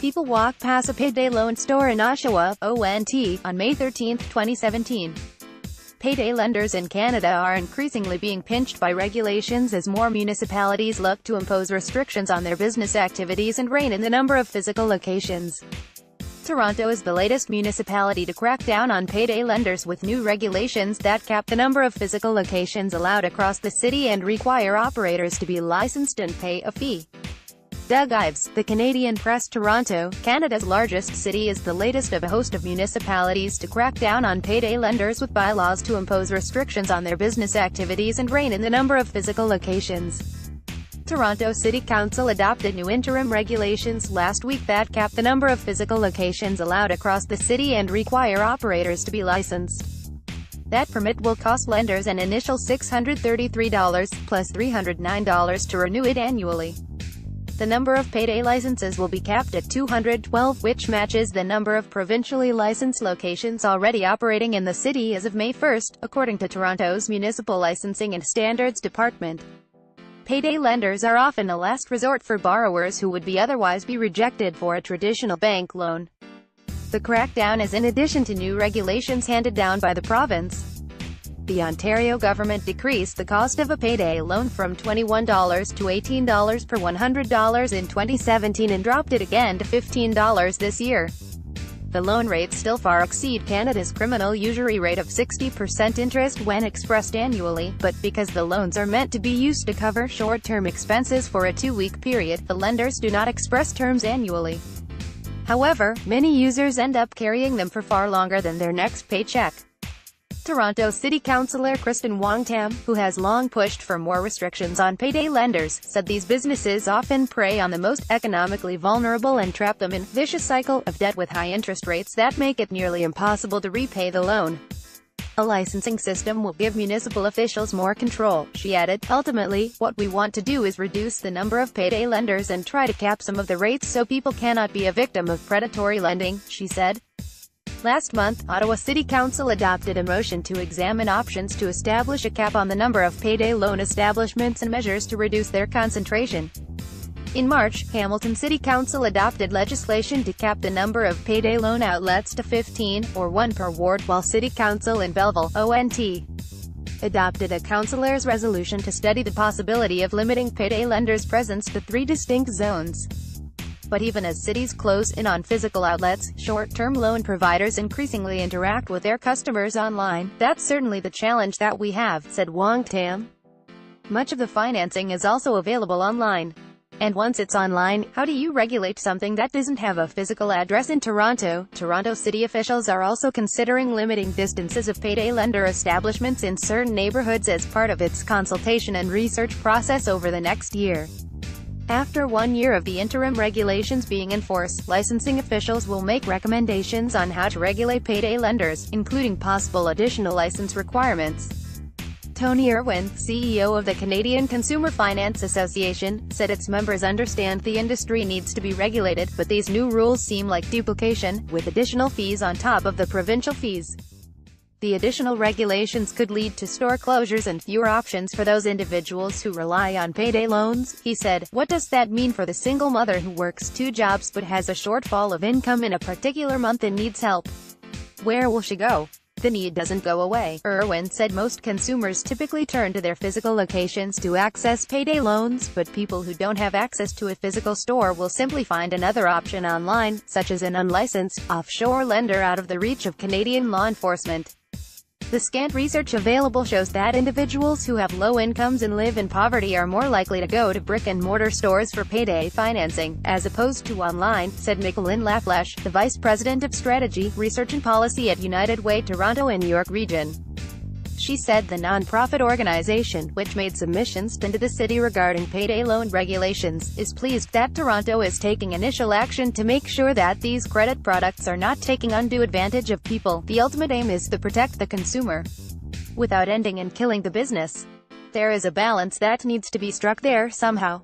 People walk past a payday loan store in Oshawa, ONT, on May 13, 2017. Payday lenders in Canada are increasingly being pinched by regulations as more municipalities look to impose restrictions on their business activities and rein in the number of physical locations. Toronto is the latest municipality to crack down on payday lenders with new regulations that cap the number of physical locations allowed across the city and require operators to be licensed and pay a fee. Doug Ives, the Canadian Press. Toronto, Canada's largest city, is the latest of a host of municipalities to crack down on payday lenders with bylaws to impose restrictions on their business activities and rein in the number of physical locations. Toronto City Council adopted new interim regulations last week that cap the number of physical locations allowed across the city and require operators to be licensed. That permit will cost lenders an initial $633, plus $309 to renew it annually. The number of payday licenses will be capped at 212, which matches the number of provincially licensed locations already operating in the city as of May 1, according to Toronto's Municipal Licensing and Standards Department. Payday lenders are often a last resort for borrowers who would otherwise be rejected for a traditional bank loan. The crackdown is in addition to new regulations handed down by the province. The Ontario government decreased the cost of a payday loan from $21 to $18 per $100 in 2017 and dropped it again to $15 this year. The loan rates still far exceed Canada's criminal usury rate of 60% interest when expressed annually, but because the loans are meant to be used to cover short-term expenses for a 2-week period, the lenders do not express terms annually. However, many users end up carrying them for far longer than their next paycheck. Toronto City Councillor Kristen Wong-Tam, who has long pushed for more restrictions on payday lenders, said these businesses often prey on the most economically vulnerable and trap them in a vicious cycle of debt with high interest rates that make it nearly impossible to repay the loan. A licensing system will give municipal officials more control, she added. Ultimately, what we want to do is reduce the number of payday lenders and try to cap some of the rates so people cannot be a victim of predatory lending, she said. Last month, Ottawa City Council adopted a motion to examine options to establish a cap on the number of payday loan establishments and measures to reduce their concentration. In March, Hamilton City Council adopted legislation to cap the number of payday loan outlets to 15, or 1 per ward, while City Council in Belleville, ONT, adopted a councillors' resolution to study the possibility of limiting payday lenders' presence to 3 distinct zones. But even as cities close in on physical outlets, short-term loan providers increasingly interact with their customers online. That's certainly the challenge that we have, said Wong-Tam. Much of the financing is also available online. And once it's online, how do you regulate something that doesn't have a physical address in Toronto? Toronto city officials are also considering limiting distances of payday lender establishments in certain neighborhoods as part of its consultation and research process over the next year. After 1 year of the interim regulations being enforced, licensing officials will make recommendations on how to regulate payday lenders, including possible additional license requirements. Tony Irwin, CEO of the Canadian Consumer Finance Association, said its members understand the industry needs to be regulated, but these new rules seem like duplication, with additional fees on top of the provincial fees. The additional regulations could lead to store closures and fewer options for those individuals who rely on payday loans, he said. What does that mean for the single mother who works 2 jobs but has a shortfall of income in a particular month and needs help? Where will she go? The need doesn't go away. Irwin said most consumers typically turn to their physical locations to access payday loans, but people who don't have access to a physical store will simply find another option online, such as an unlicensed, offshore lender out of the reach of Canadian law enforcement. The scant research available shows that individuals who have low incomes and live in poverty are more likely to go to brick-and-mortar stores for payday financing, as opposed to online, said Micheline Lafleche, the Vice President of Strategy, Research and Policy at United Way Toronto and New York Region. She said the non-profit organization, which made submissions into the city regarding payday loan regulations, is pleased that Toronto is taking initial action to make sure that these credit products are not taking undue advantage of people. The ultimate aim is to protect the consumer, without ending and killing the business. There is a balance that needs to be struck there somehow.